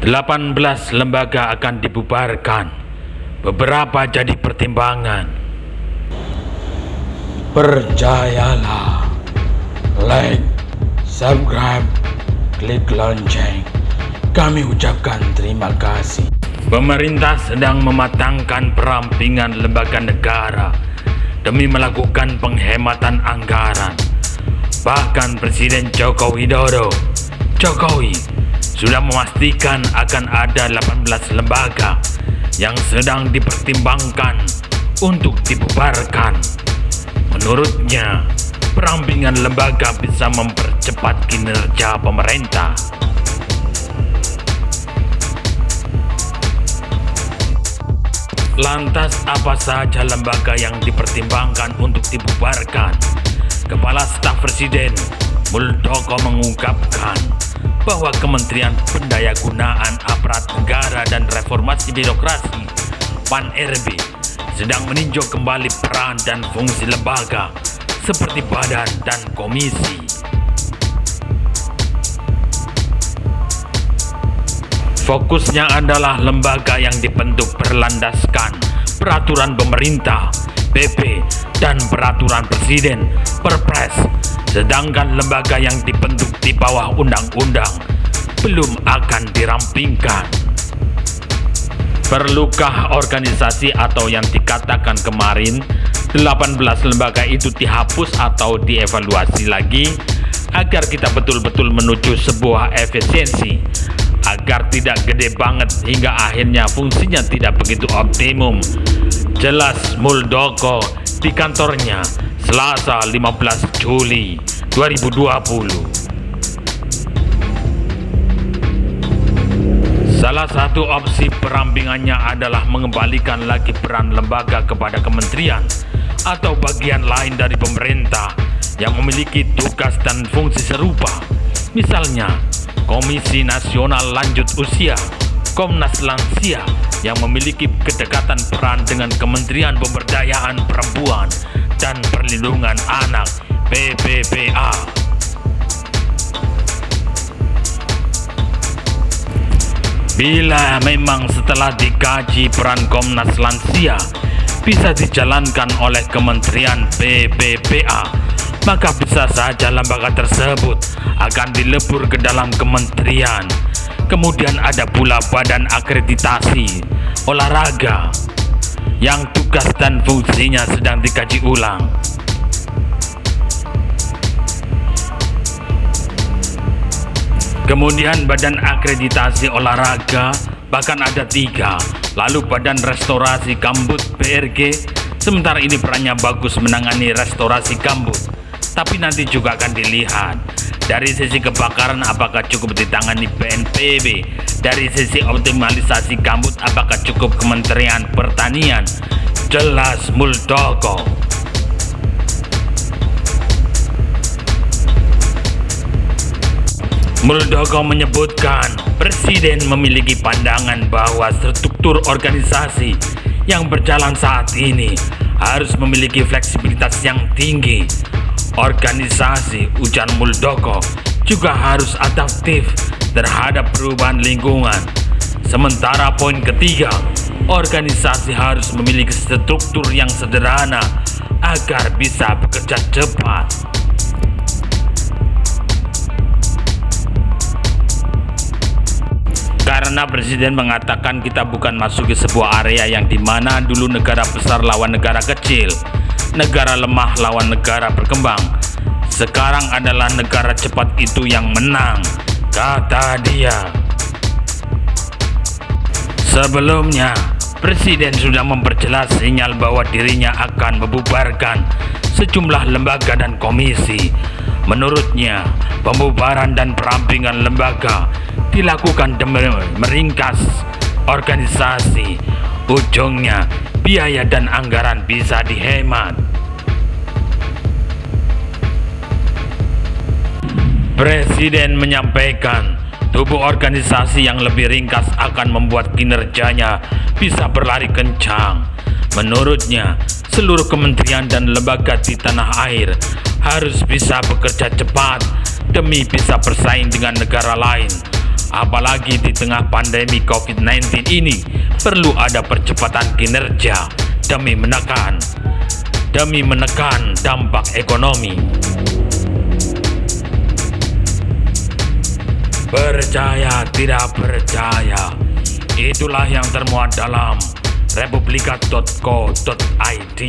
18 lembaga akan dibubarkan. Beberapa jadi pertimbangan. Percayalah, like, subscribe, klik lonceng. Kami ucapkan terima kasih. Pemerintah sedang mematangkan perampingan lembaga negara demi melakukan penghematan anggaran. Bahkan Presiden Joko Widodo sudah memastikan akan ada 18 lembaga yang sedang dipertimbangkan untuk dibubarkan. Menurutnya, perampingan lembaga bisa mempercepat kinerja pemerintah. Lantas apa saja lembaga yang dipertimbangkan untuk dibubarkan? Kepala Staf Presiden Muldoko mengungkapkan bahwa Kementerian Pendayagunaan Aparat Negara dan Reformasi Birokrasi (PAN-RB) sedang meninjau kembali peran dan fungsi lembaga seperti badan dan komisi. Fokusnya adalah lembaga yang dibentuk berlandaskan peraturan pemerintah, PP, dan peraturan presiden, Perpres. Sedangkan lembaga yang dibentuk di bawah undang-undang belum akan dirampingkan. Perlukah organisasi atau yang dikatakan kemarin 18 lembaga itu dihapus atau dievaluasi lagi agar kita betul-betul menuju sebuah efisiensi, agar tidak gede banget hingga akhirnya fungsinya tidak begitu optimum? Jelas Muldoko di kantornya Selasa 15 Juli 2020. Salah satu opsi perampingannya adalah mengembalikan lagi peran lembaga kepada kementerian atau bagian lain dari pemerintah yang memiliki tugas dan fungsi serupa. Misalnya, Komisi Nasional Lanjut Usia, Komnas Lansia, yang memiliki kedekatan peran dengan Kementerian Pemberdayaan Perempuan dan Perlindungan Anak, PPPA. Bila memang setelah dikaji peran Komnas Lansia bisa dijalankan oleh Kementerian PPPA, maka bisa saja lembaga tersebut akan dilebur ke dalam kementerian. Kemudian ada pula Badan Akreditasi Olahraga yang tugas dan fungsinya sedang dikaji ulang. Kemudian Badan Akreditasi Olahraga bahkan ada 3. Lalu Badan Restorasi Gambut BRG, sementara ini perannya bagus menangani restorasi gambut. Tapi nanti juga akan dilihat dari sisi kebakaran apakah cukup ditangani BNPB, dari sisi optimalisasi gambut apakah cukup Kementerian Pertanian. Jelas Muldoko. Muldoko menyebutkan Presiden memiliki pandangan bahwa struktur organisasi yang berjalan saat ini harus memiliki fleksibilitas yang tinggi. Organisasi, ujar Muldoko, juga harus adaptif terhadap perubahan lingkungan. Sementara poin ketiga, organisasi harus memiliki struktur yang sederhana agar bisa bekerja cepat. Karena Presiden mengatakan kita bukan masuk ke sebuah area yang dimana dulu negara besar lawan negara kecil, negara lemah lawan negara berkembang. Sekarang adalah negara cepat itu yang menang, kata dia. Sebelumnya, Presiden sudah memperjelas sinyal bahwa dirinya akan membubarkan sejumlah lembaga dan komisi. Menurutnya, pembubaran dan perampingan lembaga dilakukan demi meringkas organisasi. Ujungnya, biaya dan anggaran bisa dihemat. Presiden menyampaikan tubuh organisasi yang lebih ringkas akan membuat kinerjanya bisa berlari kencang. Menurutnya, seluruh kementerian dan lembaga di tanah air harus bisa bekerja cepat demi bisa bersaing dengan negara lain. Apalagi di tengah pandemi COVID-19 ini, perlu ada percepatan kinerja demi menekan dampak ekonomi. Percaya tidak percaya, itulah yang termuat dalam republika.co.id.